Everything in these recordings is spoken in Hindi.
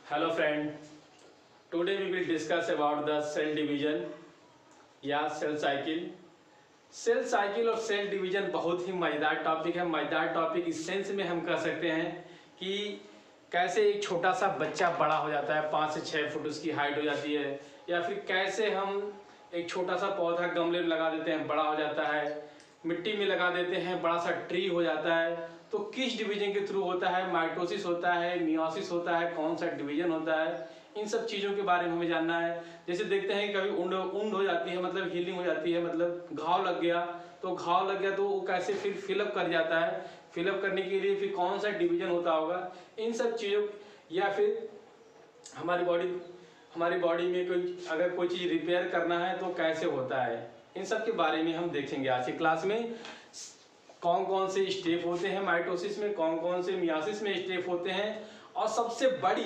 Hello friend, today we will discuss about the cell division या सेल साइकिल। सेल साइकिल और सेल डिवीजन बहुत ही मज़ेदार टॉपिक है। मज़ेदार टॉपिक इस सेंस में हम कह सकते हैं कि कैसे एक छोटा सा बच्चा बड़ा हो जाता है, 5 से 6 फुट उसकी हाइट हो जाती है, या फिर कैसे हम एक छोटा सा पौधा गमले में लगा देते हैं, बड़ा हो जाता है, मिट्टी में लगा देते हैं, बड़ा सा ट्री हो जाता है। तो किस डिवीजन के थ्रू होता है, माइटोसिस होता है, मियोसिस होता है, कौन सा डिवीजन होता है, इन सब चीज़ों के बारे में हमें जानना है। जैसे देखते हैं कभी उंड हो जाती है, मतलब हीलिंग हो जाती है, मतलब घाव लग गया, तो घाव लग गया तो वो कैसे फिर फिलअप कर जाता है, फिलअप करने के लिए फिर कौन सा डिवीजन होता होगा, इन सब चीज़ों, या फिर हमारी बॉडी में कोई चीज़ रिपेयर करना है तो कैसे होता है, इन सब के बारे में हम देखेंगे आज की क्लास में। कौन कौन से स्टेप होते हैं माइटोसिस में, कौन कौन से मियोसिस में स्टेप होते हैं, और सबसे बड़ी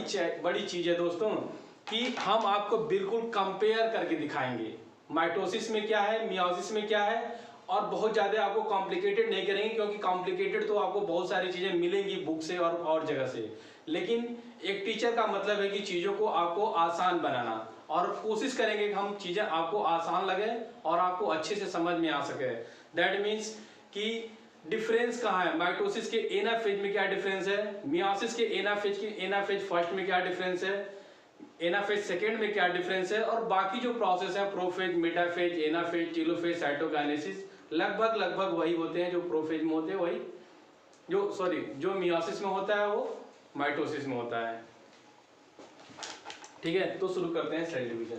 चीज़ है दोस्तों कि हम आपको बिल्कुल कंपेयर करके दिखाएंगे माइटोसिस में क्या है, मियोसिस में क्या है, और बहुत ज़्यादा आपको कॉम्प्लिकेटेड नहीं करेंगे, क्योंकि कॉम्प्लिकेटेड तो आपको बहुत सारी चीज़ें मिलेंगी बुक से और जगह से। लेकिन एक टीचर का मतलब है कि चीज़ों को आपको आसान बनाना, और कोशिश करेंगे कि हम चीज़ें आपको आसान लगे और आपको अच्छे से समझ में आ सके। दैट मीन्स कि डिफरेंस कहाँ है, माइटोसिस के एनाफेज में क्या डिफरेंस है, मियोसिस के एनाफेज फर्स्ट में क्या डिफरेंस है, एनाफेज सेकेंड में क्या डिफरेंस है, और बाकी जो प्रोसेस है prophase, metaphase, anaphase, telophase, cytokinesis लगभग वही होते हैं जो प्रोफेज में होते हैं, वही जो मियोसिस में होता है वो माइटोसिस में होता है। ठीक है, तो शुरू करते हैं सेल डिवीजन।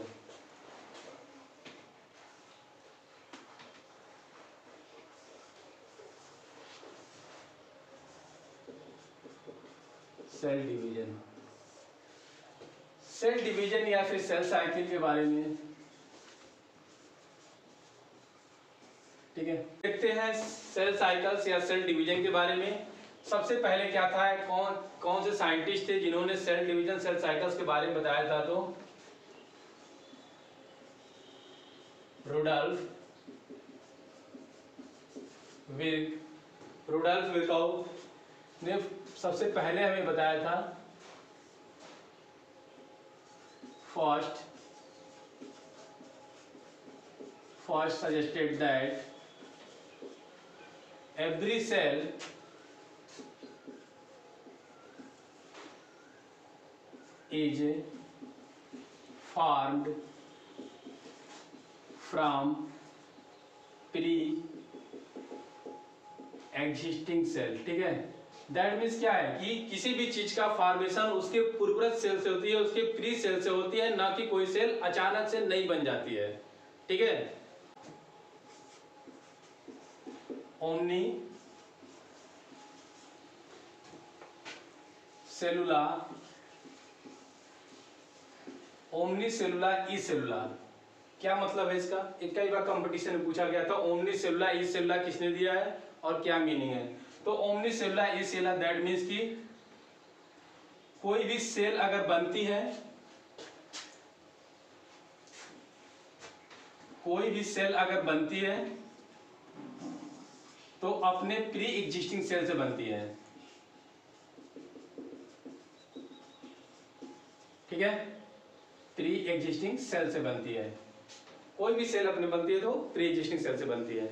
सेल डिवीजन या फिर सेल साइकिल के बारे में, ठीक है, देखते हैं सेल साइकिल्स या सेल डिवीजन के बारे में। सबसे पहले क्या था, कौन से साइंटिस्ट थे जिन्होंने सेल डिवीजन सेल साइकिल्स के बारे में बताया था, तो रुडोल्फ विर्काउ ने सबसे पहले हमें बताया था। First suggested that every cell is formed from pre-existing cell। ठीक है, दैट मीन्स क्या है कि किसी भी चीज का फॉर्मेशन उसके पूर्वज सेल से होती है, उसके प्री सेल से होती है, ना कि कोई सेल अचानक से नहीं बन जाती है। ठीक है, ओमनी सेलुलर ई सेलुलर, क्या मतलब है इसका, एक कई बार कंपटीशन में पूछा गया था ओमनी सेलुलर ई सेलुलर किसने दिया है और क्या मीनिंग है। तो omni cellular E cellular that means कि कोई भी सेल अगर बनती है, तो अपने प्री एग्जिस्टिंग सेल से बनती है। ठीक है, प्री एग्जिस्टिंग सेल से बनती है, कोई भी सेल अपने बनती है तो प्री एग्जिस्टिंग सेल से बनती है।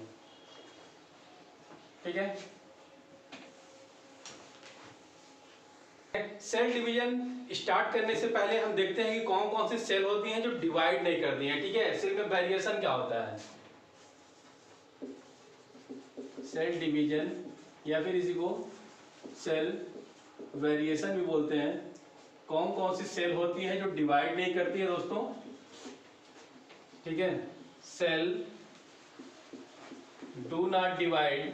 ठीक है, सेल डिवीजन स्टार्ट करने से पहले हम देखते हैं कि कौन कौन सी सेल होती हैं जो डिवाइड नहीं करती हैं। ठीक है, सेल में वेरिएशन क्या होता है, सेल डिवीजन या फिर इसी को सेल वेरिएशन भी बोलते हैं। कौन कौन सी सेल होती है जो डिवाइड नहीं करती है दोस्तों। ठीक है, cell do not divide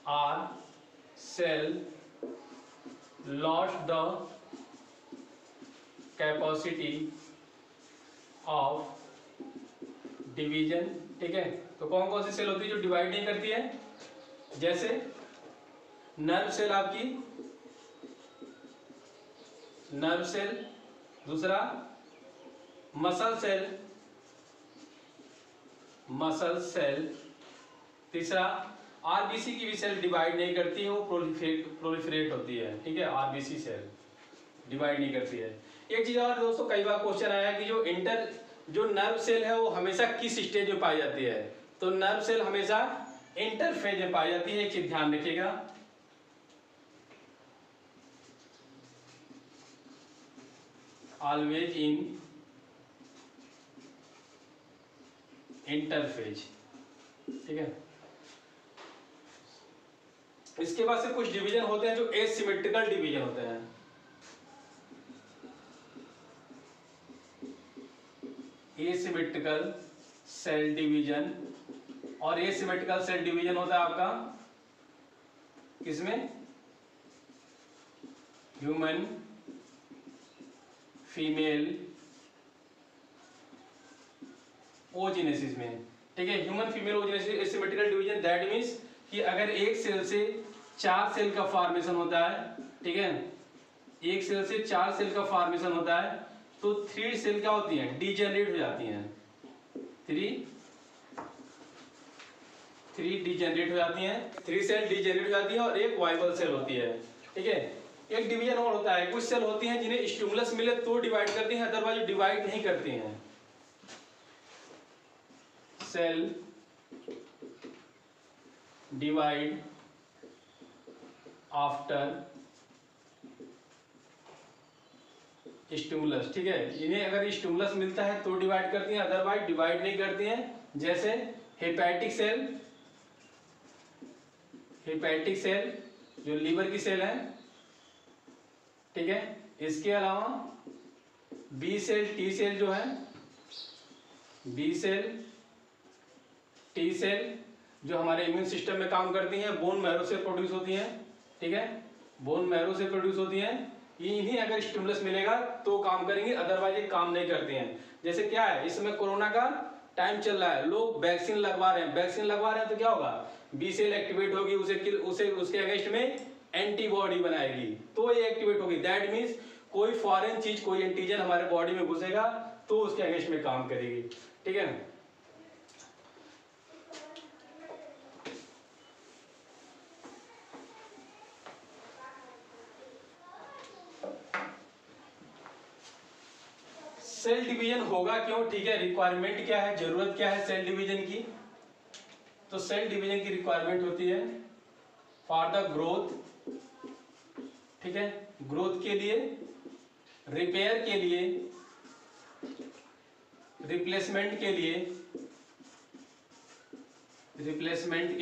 or cell lost the capacity of division। ठीक है, तो कौन कौन सी सेल होती है जो डिवाइड नहीं करती है, जैसे नर्व सेल, आपकी नर्व सेल, दूसरा मसल सेल, तीसरा आरबीसी की भी सेल डिवाइड नहीं करती है, वो प्रोलिफरेट होती है। ठीक है, आरबीसी सेल डिवाइड नहीं करती है। एक चीज और दोस्तों, कई बार क्वेश्चन आया कि जो नर्व सेल है वो हमेशा किस स्टेज में पाई जाती है, तो नर्व सेल हमेशा इंटरफेज में पाई जाती है, एक चीज ध्यान रखिएगा। ऑलवेज इन इंटरफेज, ठीक है। इसके बाद से कुछ डिवीजन होते हैं जो एसिमेट्रिकल डिवीजन होते हैं। एसिमेट्रिकल सेल डिवीजन, और एसिमेट्रिकल सेल डिवीजन होता है आपका किसमें, ह्यूमन फीमेल ओजेनेसिस में, ठीक है। Human female oogenesis asymmetrical division, that means कि अगर एक सेल से 4 सेल का फॉर्मेशन होता है, ठीक है, एक सेल से 4 सेल का फॉर्मेशन होता है, तो 3 सेल क्या होती हैं, डीजेनरेट हो जाती हैं, 3 डीजेनरेट हो जाती हैं, 3 सेल डीजेनरेट हो जाती है, और एक वाइबल सेल होती है, ठीक है। एक डिवीजन और होता है, कुछ सेल होती हैं जिन्हें स्टिमुलस मिले तो डिवाइड करती हैं, अदरवाइज डिवाइड नहीं करती हैं। सेल डिवाइड आफ्टर स्टिमुलस, ठीक है। इन्हें अगर स्टिमुलस मिलता है तो डिवाइड करती हैं, अदरवाइज डिवाइड नहीं करती हैं। जैसे हेपेटिक सेल जो लीवर की सेल है, ठीक है। इसके अलावा बी सेल टी सेल जो है, बी सेल टी सेल जो हमारे इम्यून सिस्टम में काम करती हैं, बोन मैरो से प्रोड्यूस होती हैं, ठीक है, बोन मैरो से प्रोड्यूस होती हैं। इन्हें अगर स्टिमुलस मिलेगा तो काम करेंगे, अदरवाइज ये काम नहीं करते हैं। जैसे क्या है, इस समय कोरोना का टाइम चल रहा है, लोग वैक्सीन लगवा रहे हैं, तो क्या होगा, बी सेल एक्टिवेट होगी, उसके अगेंस्ट में एंटीबॉडी बनाएगी, तो ये एक्टिवेट होगी। दैट मीन्स कोई फॉरेन चीज, कोई एंटीजन हमारे बॉडी में घुसेगा तो उसके अगेंस्ट में काम करेगी, ठीक है। सेल डिवीजन होगा क्यों, ठीक है, रिक्वायरमेंट क्या है, जरूरत क्या है सेल डिवीजन की, तो सेल डिवीजन की रिक्वायरमेंट होती है फॉर द ग्रोथ, ठीक है, ग्रोथ के लिए, रिपेयर के लिए, रिप्लेसमेंट के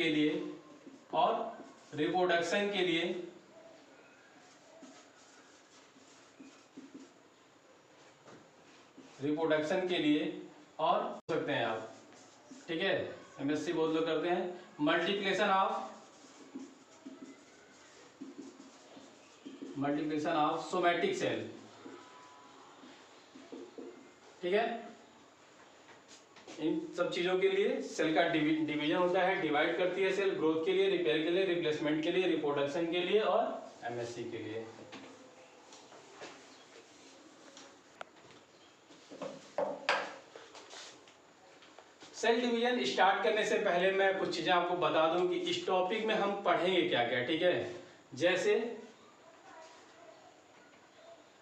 लिए और रिप्रोडक्शन के लिए, और सकते हैं आप, ठीक है, एमएससी बहुत लोग करते हैं। मल्टीप्लिकेशन ऑफ सोमैटिक सेल, ठीक है। इन सब चीजों के लिए सेल का डिवीजन होता है, डिवाइड करती है सेल, ग्रोथ के लिए, रिपेयर के लिए, रिप्लेसमेंट के लिए, रिप्रोडक्शन के लिए और एमएससी के लिए। सेल डिवीजन स्टार्ट करने से पहले मैं कुछ चीजें आपको बता दूं कि इस टॉपिक में हम पढ़ेंगे क्या क्या, ठीक है। जैसे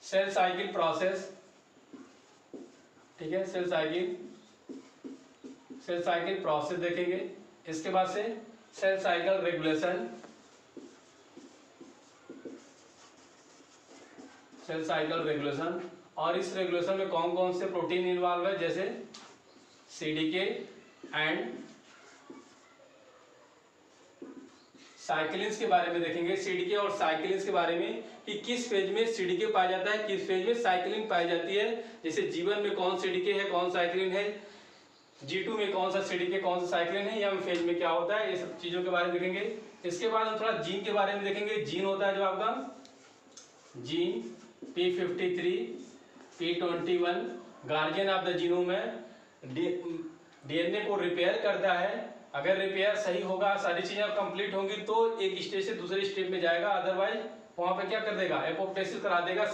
सेल साइकिल प्रोसेस, ठीक है, सेल साइकिल प्रोसेस देखेंगे। इसके बाद से सेल साइकिल रेगुलेशन, और इस रेगुलेशन में कौन कौन से प्रोटीन इन्वॉल्व है, जैसे सीडीके एंड साइक्लिन्स के बारे में देखेंगे। सीडीके और साइक्लिन्स के बारे में कि किस फेज में सीडीके पाया जाता है, किस फेज में साइक्लिन पाई जाती है। जैसे जीवन में कौन सीडीके है, कौन साइक्लिन है, G2 में कौन सा सीडीके, कौन सा साइक्लिन है, या फेज में क्या होता है, ये सब चीजों के बारे में देखेंगे। इसके बाद हम थोड़ा जीन के बारे में देखेंगे। जीन होता है जो आपका gene P53, P21 guardian of the genome है, डीएनए को रिपेयर करता है। अगर रिपेयर सही होगा, सारी चीजें कंप्लीट होंगी तो एक स्टेज से दूसरे स्टेज में जाएगा, अदरवाइज वहां पे क्या कर देगा, एपोप्टोसिस करा देगा,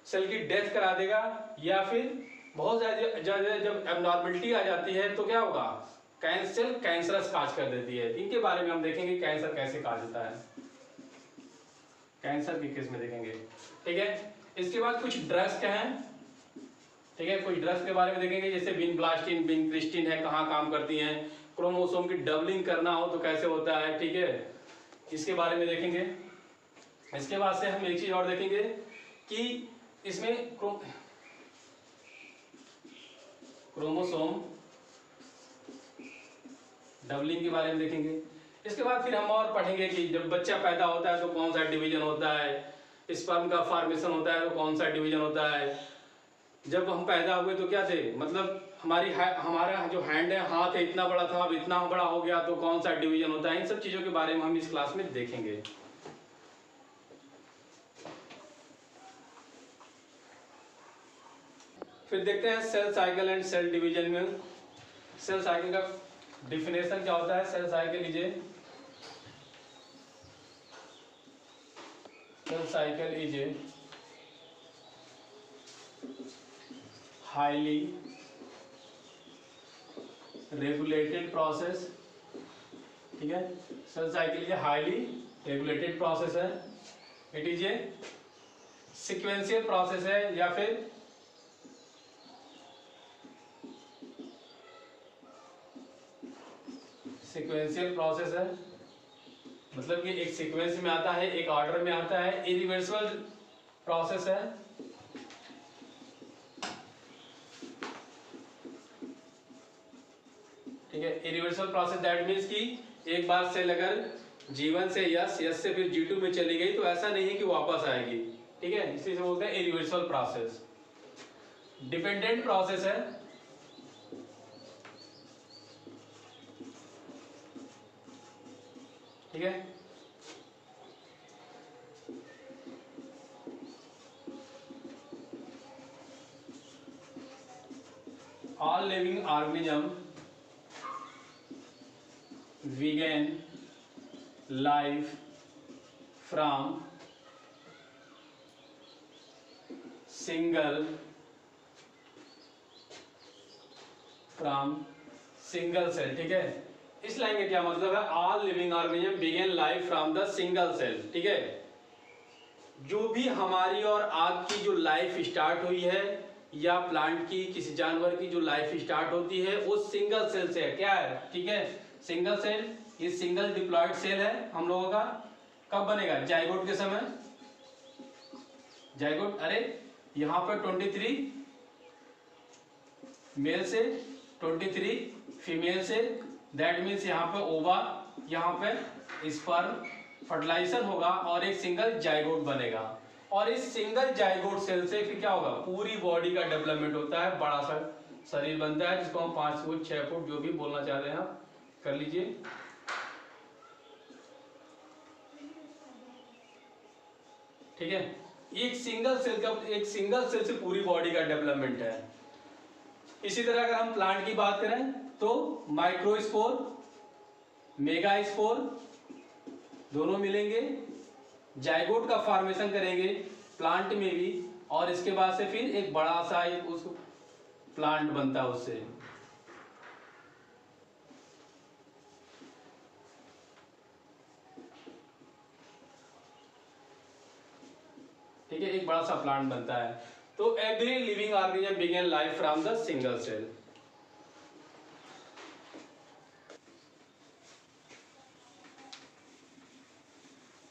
सेल की डेथ करा देगा, या फिर बहुत ज्यादा जब एबनॉर्मलिटी आ जाती है तो क्या होगा, कैंसरस काज कर देती है। इनके बारे में हम देखेंगे कैंसर कैसे काज होता है। कैंसर के केस में देखेंगे। ठीक है, इसके बाद कुछ ड्रग्स क्या हैं, ठीक है, कुछ ड्रग्स के बारे में देखेंगे, जैसे विनब्लास्टिन, विनक्रिस्टिन है, कहाँ काम करती हैं, क्रोमोसोम की डबलिंग करना हो तो कैसे होता है, ठीक है, इसके बारे में देखेंगे। इसके बाद से हम एक चीज और देखेंगे कि इसमें क्रोमोसोम डबलिंग के बारे में देखेंगे। इसके बाद फिर हम और पढ़ेंगे कि जब बच्चा पैदा होता है तो कौन सा डिवीजन होता है, स्पर्म का फॉर्मेशन होता है तो कौन सा डिवीजन होता है, जब हम पैदा हुए तो क्या थे, मतलब हमारा जो हैंड है, हाथ है, इतना बड़ा था, अब इतना बड़ा हो गया तो कौन सा डिवीजन होता है, इन सब चीजों के बारे में हम इस क्लास में देखेंगे। फिर देखते हैं cell cycle and cell division में सेल साइकिल का डिफिनेशन क्या होता है। Cell cycle is a highly regulated process, ठीक है, सेल साइकिल ये हाईली रेगुलेटेड प्रोसेस है, it is a sequential process है या फिर सीक्वेंशियल प्रोसेस है, मतलब कि एक सीक्वेंस में आता है, एक ऑर्डर में आता है, इरिवर्सिबल प्रोसेस है, ठीक है, इरिवर्सिबल प्रोसेस दैट मीन्स कि एक बार सेल अगर G1 से यस से फिर G2 में चली गई तो ऐसा नहीं है कि वापस आएगी, ठीक है, इसलिए बोलते हैं इरिवर्सिबल प्रोसेस। डिपेंडेंट प्रोसेस है, ठीक है, all living organism began life from single cell, ठीक है, इस लाइन का क्या मतलब है, all living organism begin life from the single cell, ठीक है, जो भी हमारी और आपकी जो लाइफ स्टार्ट हुई है या प्लांट की, किसी जानवर की जो लाइफ स्टार्ट होती है वो सिंगल सेल से है, क्या है, ठीक है, सिंगल सेल, ये सिंगल डिप्लॉयड सेल है हम लोगों का। कब बनेगा, जाइगोट के समय, जाइगोट, अरे यहाँ पर 23 मेल से 23 फीमेल से, दैट मीन्स यहाँ पे ओवा, यहाँ पे स्पर्म, फर्टिलाइजेशन होगा और एक सिंगल जाइगोट बनेगा, और इस सिंगल जाइगोट सेल से फिर क्या होगा, पूरी बॉडी का डेवलपमेंट होता है, बड़ा सा शरीर बनता है जिसको हम 5 फुट 6 फुट जो भी बोलना चाह रहे हैं आप कर लीजिए, ठीक है, एक सिंगल सेल से पूरी बॉडी का डेवलपमेंट है। इसी तरह अगर हम प्लांट की बात करें तो माइक्रोस्पोर, मेगास्पोर दोनों मिलेंगे, जाइगोट का फॉर्मेशन करेंगे प्लांट में भी, और इसके बाद से फिर एक बड़ा सा एक उसको प्लांट बनता है उससे, ठीक है, एक बड़ा सा प्लांट बनता है। तो every living organism begin life from the single cell.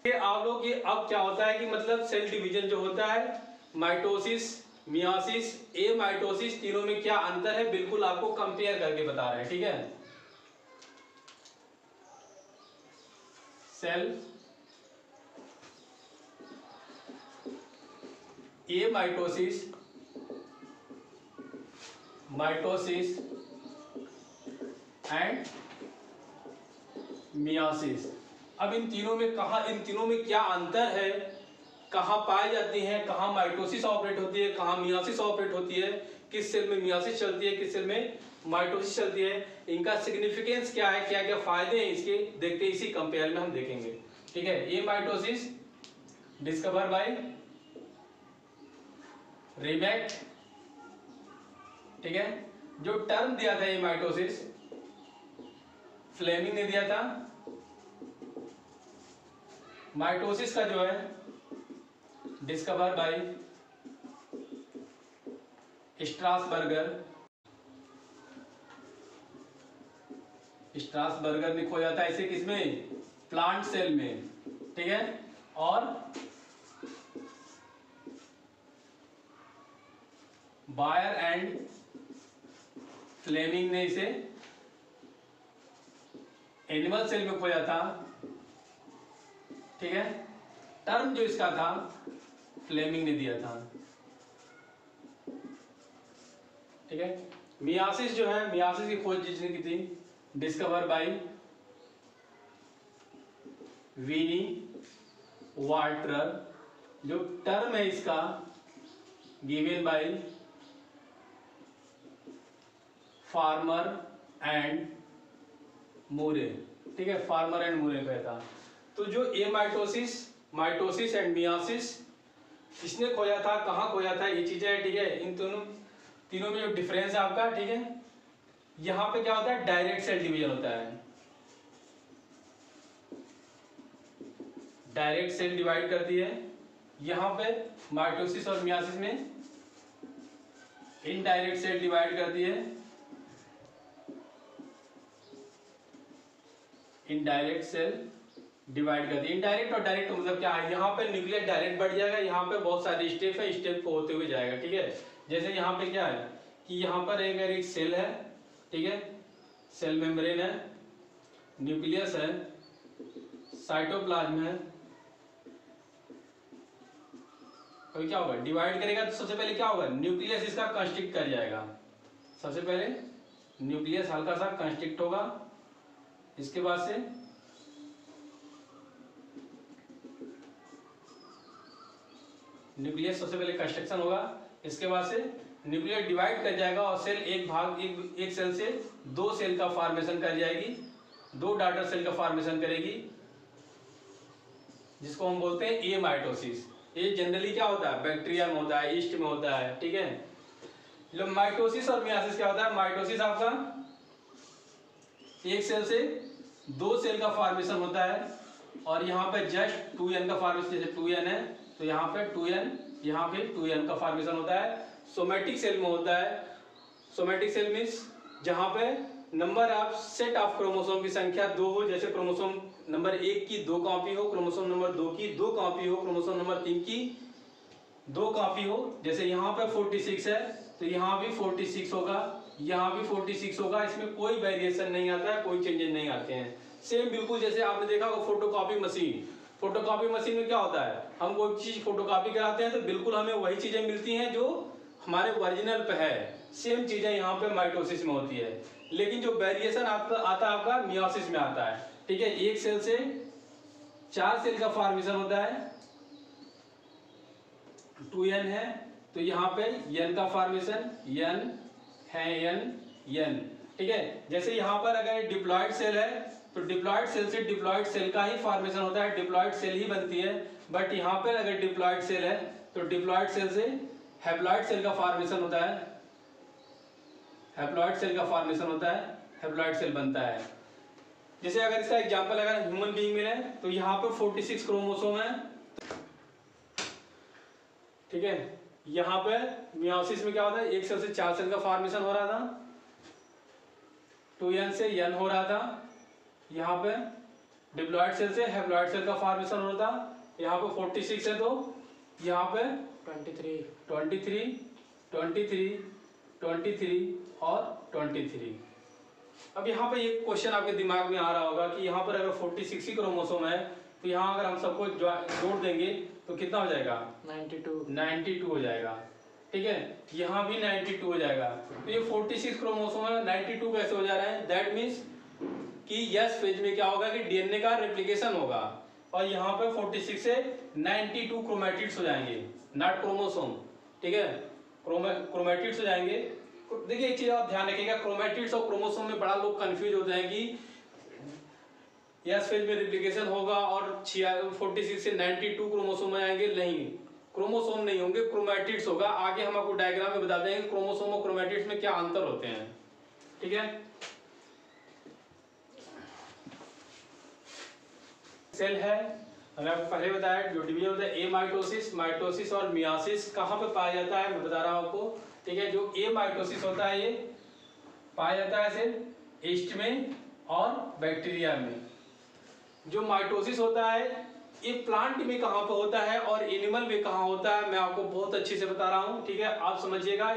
आप लोग ये अब क्या होता है कि मतलब सेल डिवीजन जो होता है, माइटोसिस, मियोसिस, ए माइटोसिस, तीनों में क्या अंतर है बिल्कुल आपको कंपेयर करके बता रहे हैं, ठीक है, cell a mitosis and meiosis. अब इन तीनों में क्या अंतर है, कहाँ पाई जाती हैं, कहाँ माइटोसिस ऑपरेट होती है, कहाँ मियोसिस ऑपरेट होती है, किस सेल में मियोसिस चलती है, किस सेल में माइटोसिस चलती है, इनका सिग्निफिकेंस क्या है, क्या क्या फायदे हैं इसके, देखते हैं इसी कंपेयर में हम देखेंगे, ठीक है। ये माइटोसिस डिस्कवर बाय रिबैक, ठीक है, जो टर्म दिया था ये माइटोसिस फ्लेमिंग ने दिया था। माइटोसिस का जो है डिस्कवर बाय स्ट्रासबर्गर में खो जाता है इसे किसमें, प्लांट सेल में, ठीक है। और बायर एंड फ्लेमिंग ने इसे एनिमल सेल में खोया था, ठीक है। टर्म जो इसका था फ्लेमिंग ने दिया था, ठीक है। मियासिस जो है, मियासिस की खोज जिसने की थी, डिस्कवर बाय विनी वाल्टर। जो टर्म है इसका गिवन बाय फार्मर एंड मूरे, ठीक है, फार्मर एंड मूरे कहता। तो जो माइटोसिस एंड मियासिस इसने खोया था, कहाँ खोया था, ये चीजें है, ठीक है। इन तीनों में जो डिफरेंस है आपका, ठीक है। यहाँ पे क्या होता है, डायरेक्ट सेल डिवीजन होता है, डायरेक्ट सेल डिवाइड करती है। यहाँ पे माइटोसिस और मियासिस में इनडायरेक्ट सेल डिवाइड करती है, इनडायरेक्ट सेल डिवाइड करती है। इनडायरेक्ट और डायरेक्ट मतलब क्या है, यहाँ पे न्यूक्लियस डायरेक्ट बढ़ जाएगा, यहाँ पे बहुत सारे स्टेप है, स्टेप को होते हुए जाएगा, ठीक है। जैसे यहाँ पे क्या है कि यहाँ पर एक सेल है, ठीक है, सेल मेम्ब्रेन है, न्यूक्लियस है, साइटोप्लाज्म है। तो क्या होगा, डिवाइड करेगा तो सबसे पहले क्या होगा, न्यूक्लियस इसका कंस्ट्रिक्ट कर जाएगा। सबसे पहले न्यूक्लियस हल्का सा कंस्ट्रिक्ट होगा, इसके बाद से न्यूक्लियस सबसे पहले कंस्ट्रक्शन होगा, इसके बाद से न्यूक्लियस डिवाइड कर जाएगा और सेल एक सेल से दो सेल का फॉर्मेशन कर जाएगी, दो डॉटर सेल का फॉर्मेशन करेगी, जिसको हम बोलते हैं ए माइटोसिस। ये जनरली क्या होता है, बैक्टीरिया में होता है, ईस्ट में होता है, ठीक है। जो माइटोसिस और मियासिस क्या होता है, माइटोसिस आपका एक सेल से दो सेल का फॉर्मेशन होता है, और यहाँ पे जस्ट 2n का फॉर्मेशन, जैसे 2n है तो यहाँ पे 2n, यहाँ पे 2n का फॉर्मेशन होता है। सोमेटिक सेल में होता है, सोमेटिक सेल मीन्स जहाँ पे number of set of chromosome की संख्या 2 हो, जैसे क्रोमोसोम नंबर 1 की 2 कॉपी हो, क्रोमोसोम नंबर 2 की 2 कॉपी हो, क्रोमोसोम नंबर 3 की 2 कॉपी हो। जैसे यहाँ पे 46 है तो यहाँ भी 46 होगा, यहाँ भी 46 होगा, इसमें कोई वेरिएशन नहीं आता है, कोई चेंजेस नहीं आते हैं। सेम बिल्कुल जैसे आपने देखा होगा फोटोकॉपी मशीन, फोटोकॉपी मशीन में क्या होता है, हम कोई चीज फोटोकॉपी कराते हैं तो बिल्कुल हमें वही चीजें मिलती हैं जो हमारे ओरिजिनल पे है। सेम चीजें यहाँ पे माइटोसिस में होती है, लेकिन जो वेरिएशन आता है आपका मियोसिस में आता है, ठीक है। एक सेल से 4 सेल का फॉर्मेशन होता है, 2n है तो यहाँ पे n का फॉर्मेशन, n है, n, ठीक है। जैसे यहाँ पर अगर डिप्लॉयड सेल है तो डिप्लॉयड सेल से डिप्लॉयड सेल का ही फॉर्मेशन होता है, डिप्लॉयड सेल ही बनती है। बट यहाँ पर अगर डिप्लॉयड सेल है तो डिप्लॉयड सेल से हैप्लॉयड सेल का फॉर्मेशन होता है, हैप्लॉयड सेल का फॉर्मेशन होता है, हैप्लॉयड सेल बनता है। जैसे अगर इसका एग्जांपल अगर ह्यूमन बीइंग में है तो यहाँ पे 46 क्रोमोसोम है, ठीक है। यहाँ पे मियोसिस में क्या होता है, एक सेल से 4 सेल का फॉर्मेशन हो रहा था, 2n से n हो रहा था। यहाँ पे डिप्लॉयड सेल से हैप्लॉयड सेल का फॉर्मेशन हो रहा था, यहाँ पे 46 है तो यहाँ पे 23 और 23। अब यहाँ पे एक क्वेश्चन आपके दिमाग में आ रहा होगा कि यहाँ पर अगर 46 ही क्रोमोसोम है तो यहाँ अगर हम सबको जोड़ देंगे तो कितना हो जाएगा, 92 हो जाएगा, ठीक है। यहाँ भी 92 हो जाएगा। तो ये 46 क्रोमोसोम है, 92 कैसे हो जा रहा है, दैट मीन्स कि यस फेज में क्या होगा कि डीएनए का रेप्लिकेशन होगा, और यहाँ पे 46 से 92 क्रोमैटिड्स हो जाएंगे, नॉट क्रोमोसोम, ठीक है, क्रोमैटिड्स हो जाएंगे। देखिए एक चीज आप ध्यान रखिएगा, क्रोमैटिड्स और क्रोमोसोम में बड़ा लोग कंफ्यूज होते हैं कि यस फेज में रेप्लिकेशन होगा और 46 से 92 क्रोमोसोम आएंगे, नहीं, क्रोमोसोम नहीं होंगे, क्रोमैटिड्स होगा। आगे हम आपको डायग्राम में बता देंगे क्रोमोसोम और क्रोमैटिड्स में क्या अंतर होते हैं, ठीक है। सेल है मैंने आपको पहले बताया जो डिवीजन होता है ए माइटोसिस, माइटोसिस और मियासिस कहाँ पे पाया जाता है मैं बता रहा हूँ आपको। ठीक है, जो ए माइटोसिस होता है ये पाया जाता है सिर्फ ईस्ट में और बैक्टीरिया में। जो माइटोसिस होता है ये प्लांट में कहाँ पे होता है और एनिमल में कहाँ होता है मैं आपको बहुत अच्छे से बता रहा हूँ। ठीक है, आप समझिएगा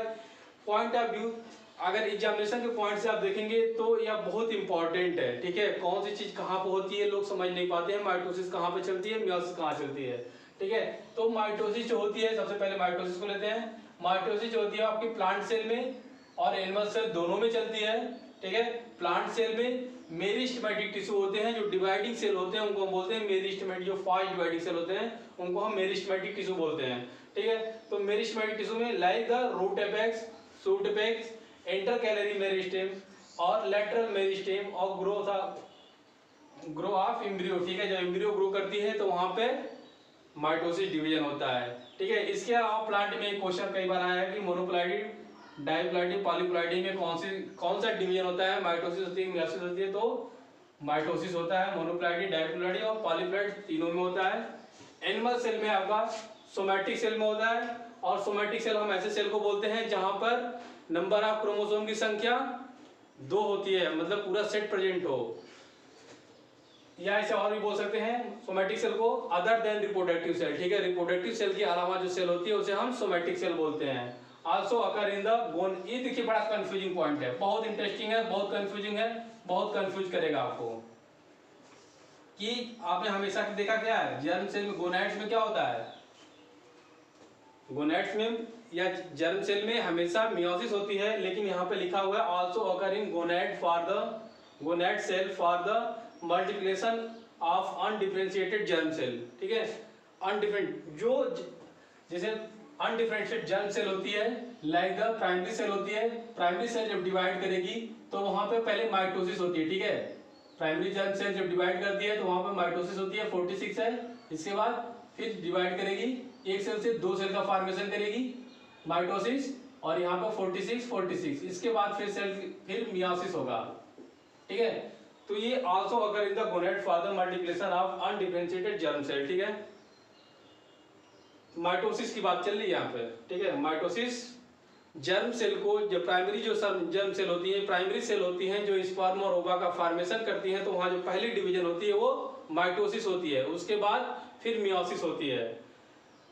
पॉइंट ऑफ व्यू, अगर एग्जामिनेशन के पॉइंट से आप देखेंगे तो यह बहुत इंपॉर्टेंट है। ठीक है, कौन सी चीज कहाँ पे होती है लोग समझ नहीं पाते हैं, माइटोसिस कहाँ पे चलती है, मियोसिस कहाँ चलती है। ठीक है, तो माइटोसिस जो होती है, सबसे पहले माइटोसिस को लेते हैं। माइटोसिस जो होती है आपकी प्लांट सेल में और एनिमल सेल दोनों में चलती है। ठीक है, प्लांट सेल में मेरिस्टेमेटिक टिश्यू होते हैं, जो डिवाइडिंग सेल होते हैं उनको हम बोलते हैं मेरिस्टेमेटिक, जो फास्ट डिवाइडिंग सेल होते हैं उनको हम मेरिस्टेमेटिक टिश्यू बोलते हैं। ठीक है, तो मेरिस्टेमेटिक टिश्यू में like the root apex, shoot apex, intercalary meristem और लेटरल मेरिस्टेम और ग्रो ऑफ एम्ब्रियो। ठीक है, जब एम्ब्रियो ग्रो करती है तो वहां पे माइटोसिस डिवीजन होता है। ठीक है, इसके अलावा प्लांट में एक क्वेश्चन कई बार आया है कि मोनोप्लाइडी, डाइप्लाइडी, पॉलीप्लाइडी में कौन सा डिवीजन होता है, माइटोसिस होती है, मियोसिस होती है, तो माइटोसिस होता है। मोनोप्लाइडी, डाइप्लाइडी और पॉलीप्लाइड तीनों में होता है। एनिमल सेल में आपका सोमैटिक सेल में होता है, और सोमैटिक सेल हम ऐसे सेल को बोलते हैं जहां पर नंबर ऑफ क्रोमोसोम की संख्या 2 होती है, मतलब पूरा सेट प्रेजेंट हो, या ऐसे और भी बोल सकते हैं सोमैटिक सेल को अदर देन रिप्रोडक्टिव सेल। ठीक है, रिप्रोडक्टिव सेल के अलावा जो सेल होती है उसे हम सोमैटिक सेल बोलते हैं। Also occur in the bone. ये देखिए बड़ा कंफ्यूजिंग पॉइंट है, बहुत इंटरेस्टिंग है, बहुत कंफ्यूजिंग है, बहुत कंफ्यूज करेगा आपको कि आपने हमेशा देखा क्या है जर्म सेल में, गोनाइड्स में क्या होता है, गोनाइड्स में या जर्म सेल में हमेशा मियोसिस होती है, लेकिन यहाँ पे लिखा हुआ है also occur in gonad for the gonad cell for the multiplication of undifferentiated germ cell. ठीक है, अनडिफरेंट जो जैसे अनडिफरेंशिएटेड जर्म सेल होती है, लाइक द प्राइमरी सेल होती है। प्राइमरी सेल जब डिवाइड करेगी तो वहां पे पहले माइटोसिस होती है। ठीक है, प्राइमरी जर्म सेल जब डिवाइड करती है तो वहां पे माइटोसिस होती है, 46 है। इसके बाद फिर डिवाइड करेगी, एक सेल से 2 सेल का फॉर्मेशन करेगी, माइटोसिस, और यहाँ पे 46। इसके बाद फिर मियोसिस होगा। ठीक है, तो ये also occur in the gonad for the multiplication of undifferentiated germ cell. ठीक है, माइटोसिस की बात चल रही है यहाँ पे। ठीक है, माइटोसिस जर्म सेल को, जो प्राइमरी जो जर्म सेल होती है, प्राइमरी सेल होती हैं जो स्पर्म और ओवा का फॉर्मेशन करती हैं, तो वहाँ जो पहली डिवीजन होती है वो माइटोसिस होती है, उसके बाद फिर मियोसिस होती है।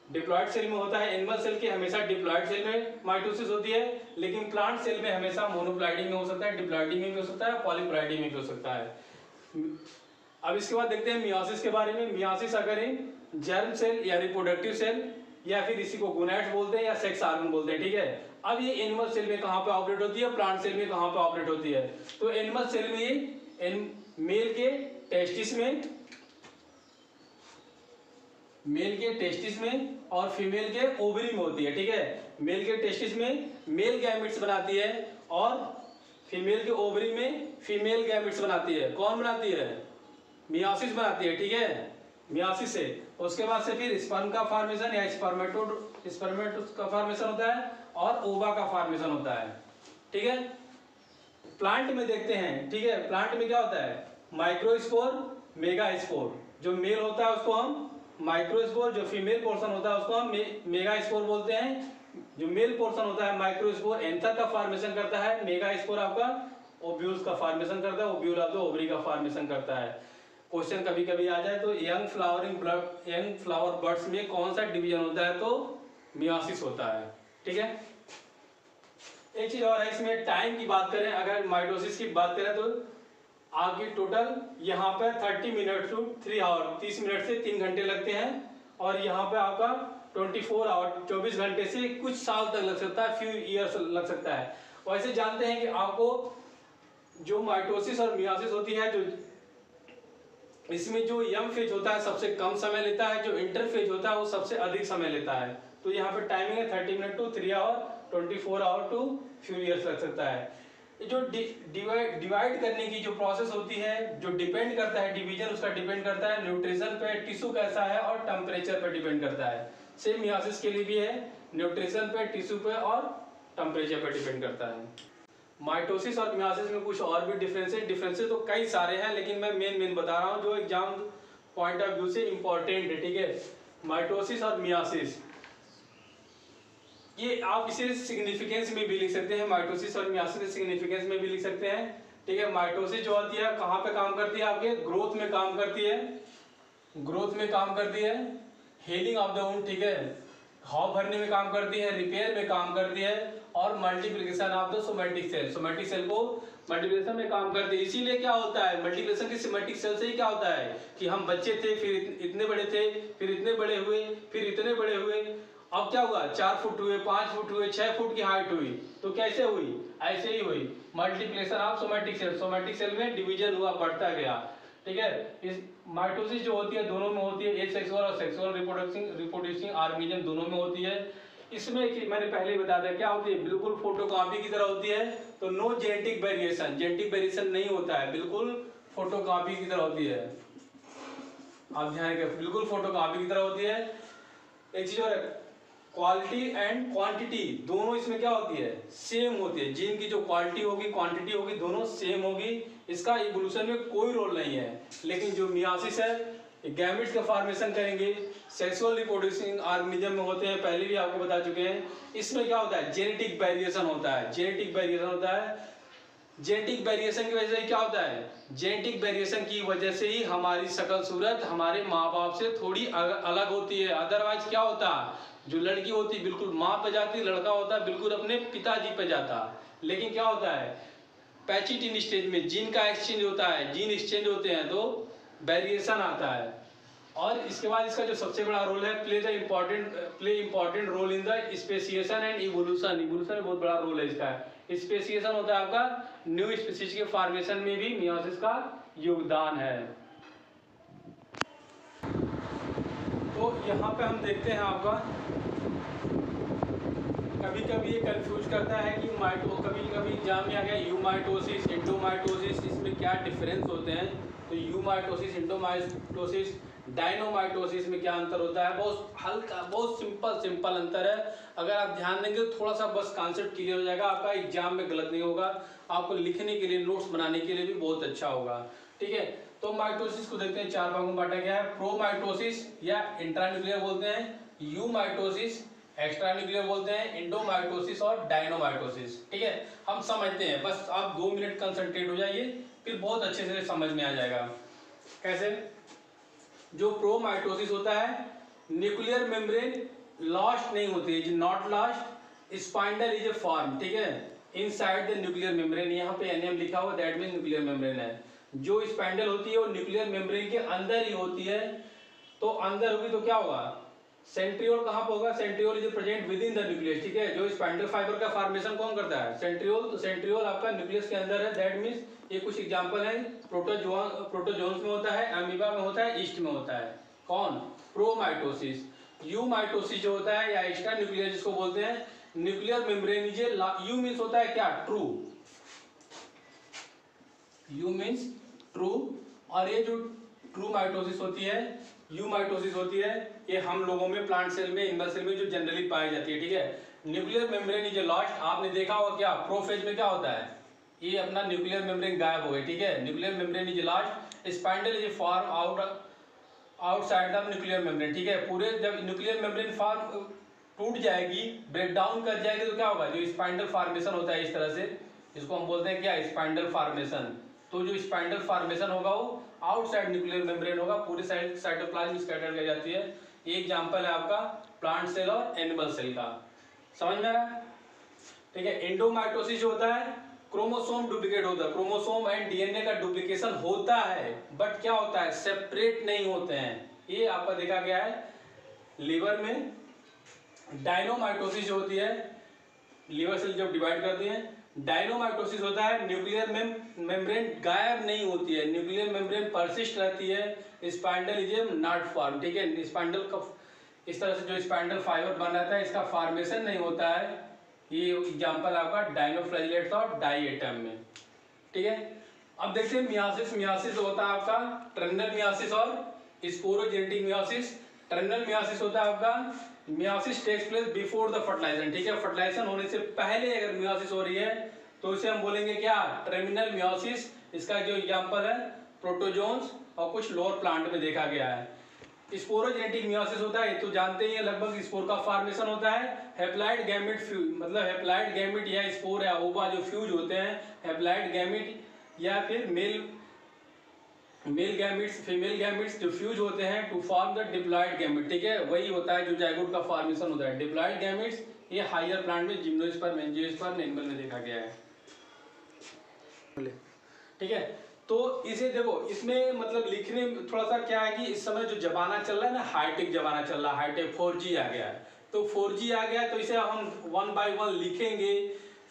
डिप्लॉइड सेल में होता है, एनिमल सेल के हमेशा डिप्लॉइड सेल में माइटोसिस होती है, लेकिन प्लांट सेल में हमेशा मोनोप्लाइडी में हो सकता है, डिप्लॉइडी में भी हो सकता है, पॉलीप्लाइडी में भी हो सकता है। अब इसके बाद देखते हैं मियोसिस के बारे में। मियोसिस अगर इन जर्म सेल या रिप्रोडक्टिव सेल, या फिर इसी को गोनाड्स बोलते हैं या सेक्स ऑर्गन बोलते हैं। ठीक है, अब ये एनिमल सेल में कहाँ पे ऑपरेट होती है, प्लांट सेल में कहाँ पे ऑपरेट होती है। तो एनिमल सेल में ये मेल के टेस्टिस में और फीमेल के ओवरी में होती है। ठीक है, मेल के टेस्टिस में मेल गैमेट्स बनाती है और फीमेल के ओवरी में फीमेल गैमेट्स बनाती है। कौन बनाती है, मियोसिस बनाती है। ठीक है, मियोसिस से उसके बाद से फिर स्पर्म का फॉर्मेशन या स्पर्मेटोज का फॉर्मेशन होता है और ओवा का फॉर्मेशन होता है। ठीक है, प्लांट में देखते हैं। ठीक है, प्लांट में क्या होता है, माइक्रोस्पोर, मेगास्पोर। जो मेल होता है उसको हम माइक्रोस्पोर, जो फीमेल पोर्शन होता है उसको हम मेगास्पोर बोलते हैं। जो मेल पोर्शन होता है माइक्रोस्पोर एंथर का फॉर्मेशन करता है, मेगास्पोर आपका ओव्यूल्स का फॉर्मेशन करता है, ओव्यूल आपका ओवरी का फॉर्मेशन करता है। क्वेश्चन कभी कभी आ जाए तो यंग फ्लावर बर्ड्स में कौन सा डिवीजन होता है, तो मियोसिस होता है। ठीक है, एक चीज और है इसमें, टाइम की बात करें, अगर माइटोसिस की बात करें तो आपकी टोटल यहाँ पे 30 मिनट टू 3 आवर, 30 मिनट से 3 घंटे लगते हैं, और यहाँ पे आपका 24 आवर, 24 घंटे से कुछ साल तक लग सकता है, फ्यू ईयर्स लग सकता है। वैसे जानते हैं कि आपको जो माइटोसिस और मियोसिस होती है, जो इसमें जो यंग फेज होता है सबसे कम समय लेता है, जो इंटरफेज होता है वो सबसे अधिक समय लेता है। तो यहाँ पे टाइमिंग है 30 minute to 3 hour, 24 hour to few years लग सकता है। जो डिवाइड करने की जो प्रोसेस होती है, जो डिपेंड करता है डिवीजन, उसका डिपेंड करता है न्यूट्रिशन पे, टिश्यू कैसा है और टेम्परेचर पे डिपेंड करता है। सेम मियोसिस के लिए भी है, न्यूट्रिशन पे, टिश्यू पे और टेम्परेचर पे डिपेंड करता है। माइटोसिस और मियोसिस में कुछ और भी डिफरेंसेस तो कई सारे हैं, लेकिन मैं मेन बता रहा हूँ जो एग्जाम पॉइंट ऑफ व्यू से इंपॉर्टेंट है, ठीक है। माइटोसिस और मियासिस, ये आप इसे सिग्निफिकेंस में भी लिख सकते हैं, माइटोसिस और मियासिस के सिग्निफिकेंस में भी लिख सकते हैं, ठीक है। माइटोसिस जो होती है कहाँ पे काम करती है, आपके ग्रोथ में काम करती है, ग्रोथ में काम करती है, हीलिंग ऑफ द वुंड, ठीक है, घाव भरने में काम करती है, रिपेयर में काम करती है, और multiplication of the somatic cell, somatic cell को मल्टीप्लिकेशन में काम करती है। इसीलिए क्या होता है, मल्टीप्लिकेशन की सोमैटिक सेल से ही क्या होता है कि हम बच्चे थे, फिर इतने बड़े थे, फिर इतने बड़े हुए, फिर इतने बड़े हुए, अब क्या हुआ, 4 फुट हुए, 5 फुट हुए, 6 फुट की हाइट हुई। तो कैसे हुई, ऐसे ही हुई, multiplication of somatic cell, somatic cell में डिवीजन हुआ, बढ़ता गया, ठीक है। इस माइटोसिस जो होती है दोनों में होती है, एसेक्सुअल और सेक्सुअल रिप्रोड्यूसिंग ऑर्गेनिज्म दोनों में होती है। इसमें कि मैंने पहले ही बता दिया क्या होती है, बिल्कुल फोटोकॉपी की तरह होती है, तो no genetic variation, genetic variation नहीं होता है, बिल्कुल फोटोकॉपी की तरह होती है। आप ध्यान रखें, बिल्कुल फोटोकॉपी की तरह होती है। एक चीज और, क्वालिटी एंड क्वांटिटी दोनों इसमें क्या होती है, सेम होती है। जीन की जो क्वालिटी होगी, क्वांटिटी होगी, दोनों सेम होगी, इसका इवोल्यूशन में कोई रोल नहीं है। लेकिन जो मियासिस है, गैमेट्स का फॉर्मेशन करेंगे, सेक्सुअल रिप्रोड्यूसिंग ऑर्गेनिज्म में होते हैं, पहले भी आपको बता चुके हैं। इसमें क्या होता है, जेनेटिक वेरिएशन होता है, जेनेटिक वेरिएशन होता है। जेनेटिक वेरिएशन की वजह से क्या होता है, जेनेटिक वेरिएशन की वजह से ही हमारी शक्ल सूरत हमारे माँ बाप से थोड़ी अलग होती है। अदरवाइज क्या होता है, जो लड़की होती है बिल्कुल माँ पे जाती, लड़का होता है बिल्कुल अपने पिताजी पे जाता। लेकिन क्या होता है, पैचिटिन स्टेज में जीन का एक्सचेंज होता है, जीन एक्सचेंज होते हैं तो वेरिएशन आता है। और इसके बाद इसका जो सबसे बड़ा रोल है, play important role in the speciation and evolution, evolution में बहुत बड़ा रोल है इसका। स्पेसिएशन होता है आपका, न्यू स्पीशीज के फॉर्मेशन में भी मियोसिस का योगदान है। तो यहाँ पे हम देखते हैं आपका, कभी कभी ये कंफ्यूज करता है कि कभी कभी एग्जाम में आ गया यूमाइटोसिस, इंडोमाइटोसिस, इसमें क्या डिफरेंस होते हैं। तो यूमाइटोसिस, इंडोमाइटोसिस, डायनोमाइटोसिस में क्या अंतर होता है, बहुत हल्का, बहुत सिंपल अंतर है। अगर आप ध्यान देंगे तो थोड़ा सा बस कॉन्सेप्ट क्लियर हो जाएगा, आपका एग्जाम में गलत नहीं होगा, आपको लिखने के लिए, नोट्स बनाने के लिए भी बहुत अच्छा होगा, ठीक है। तो माइटोसिस को देखते हैं, 4 भागों में बांटा गया है। प्रोमाइटोसिस या इंट्रान्यूक्लियर बोलते हैं, यूमाइटोसिस एक्स्ट्रा न्यूक्लियर बोलते हैं, इंडोमाइटोसिस और डायनोमाइटोसिस, ठीक है। हम समझते हैं, बस आप 2 मिनट कंसंट्रेट हो जाइए, फिर बहुत अच्छे से समझ में आ जाएगा। कैसे, जो प्रोमाइटोसिस होता है, न्यूक्लियर मेम्ब्रेन लॉस्ट नहीं होती है, not lost, spindle is a form, ठीक है, इनसाइड द न्यूक्लियर मेम्ब्रेन। यहाँ पे एनएम लिखा हुआ, दैट मीन न्यूक्लियर मेम्ब्रेन है। जो स्पाइंडल होती है वो न्यूक्लियर मेम्ब्रेन के अंदर ही होती है। तो अंदर होगी तो क्या होगा, सेंट्रियोल कहाँ पे होगा, centriole is present with in the nucleus, ठीक है। जो स्पाइंडल फाइबर का फॉर्मेशन कौन करता है, सेंट्रियोल। तो सेंट्रियोल आपका न्यूक्लियस के अंदर है, दैट मींस ये कुछ एग्जांपल है, प्रोटोजोन्स में होता है, अमीबा में होता है, ईस्ट में होता है। कौन, प्रोमाइटोसिस। यूमाइटोसिस जो होता है या एक्स्ट्रा न्यूक्लियर जिसको बोलते हैं, nuclear membrane is you means होता है क्या, ट्रू, यू मींस ट्रू। और ये जो ट्रू माइटोसिस होती है, यूमाइटोसिस होती है, ये हम लोगों में, प्लांट सेल में, एनिमल सेल में जो जनरली पाई जाती है, ठीक है। न्यूक्लियर मेम्ब्रेन इज लॉस्ट, आपने देखा होगा क्या, प्रोफेज में क्या होता है, ये अपना न्यूक्लियर मेम्ब्रेन गायब हो गया, ठीक है। Nuclear membrane is lost, spindle is form outside the nuclear membrane, ठीक है। पूरे जब न्यूक्लियर मेम्ब्रेन फॉर्म टूट जाएगी, ब्रेक डाउन कर जाएगी, तो क्या होगा, जो स्पाइंडल फॉर्मेशन होता है इस तरह से, इसको हम बोलते हैं क्या, स्पाइंडल फॉर्मेशन। तो जो स्पाइंडल फॉर्मेशन होगा वो आउटसाइड न्यूक्लियर मेम्ब्रेन होगा, पूरी साइड साइटोप्लाज्म स्कैटर्ड कर जाती है। ये एग्जांपल है आपका प्लांट सेल और एनिमल सेल का, समझ में आ रहा है, ठीक है। एंडोमाइटोसिस जो होता है, क्रोमोसोम डुप्लीकेट होता है, क्रोमोसोम एंड डीएनए का डुप्लीकेशन होता है, बट क्या होता है, सेपरेट नहीं होते हैं। ये आपका देखा गया है लीवर में। डायनोमाइटोसिस जो होती है, लीवर सेल जब डिवाइड करती है, डायनोमाइटोसिस होता है, न्यूक्लियर मेम्ब्रेन गायब नहीं होती है, न्यूक्लियर मेम्ब्रेन परसिस्ट रहती है, स्पाइंडल इज नॉट फॉर्म, ठीक है। स्पाइंडल का इस तरह से जो स्पाइंडल फाइबर बन रहता है, इसका फॉर्मेशन नहीं होता है। ये एग्जांपल आपका डायनोफ्लैजिलेट्स और डाइएटम में, ठीक है। अब देखते हैं मियासिस। मियासिस होता है आपका टर्मिनल मियासिस और स्पोरोजेनेटिक मियासिस। टर्मिनल मियासिस होता है आपका, meiosis takes place before the fertilization, ठीक है। फर्टिलाइजेशन होने से पहले अगर मियासिस हो रही है तो इसे हम बोलेंगे क्या, टर्मिनल मियासिस। इसका जो एग्जांपल है, प्रोटोजोन्स और कुछ लोअर प्लांट में देखा गया है। स्पोरोजेनेटिक मियोसिस होता है तो जानते ही हैं लगभग, स्पोर का फॉर्मेशन होता है हैप्लॉइड गैमेट फ्यूज, मतलब हैप्लॉइड गैमेट या स्पोर या ओवा जो फ्यूज होते हैं हैप्लॉइड गैमेट या फिर मेल गैमेट्स फीमेल गैमेट्स जो फ्यूज होते हैं to form the diploid gamete, ठीक है, वही होता है जो जाइगोट का फॉर्मेशन होता है। डिप्लॉइड गैमेट्स ये हायर प्लांट में जिम्नोस्पर्म एंजियोस्पर्म एनिमल में देखा गया है, ठीक है। तो इसे देखो, इसमें मतलब लिखने में थोड़ा सा क्या है कि इस समय जो जमाना चल रहा है ना, हाईटेक जमाना चल रहा है, हाईटेक 4G आ गया है। तो 4G आ गया तो इसे हम 1 by 1 लिखेंगे,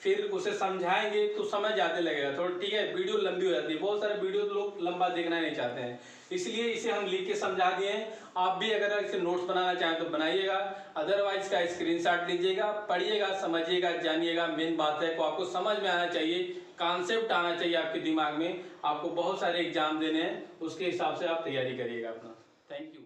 फिर उसे समझाएंगे तो समय ज़्यादा लगेगा थोड़ा, ठीक है। वीडियो लंबी हो जाती है, बहुत सारे वीडियो लोग लंबा देखना नहीं चाहते हैं, इसलिए इसे हम लिख के समझा दिए हैं। आप भी अगर इसे नोट्स बनाना चाहें तो बनाइएगा, अदरवाइज का स्क्रीनशॉट लीजिएगा, पढ़िएगा, समझिएगा, जानिएगा। मेन बात है को आपको समझ में आना चाहिए, कॉन्सेप्ट आना चाहिए आपके दिमाग में। आपको बहुत सारे एग्जाम देने हैं, उसके हिसाब से आप तैयारी करिएगा अपना। Thank you.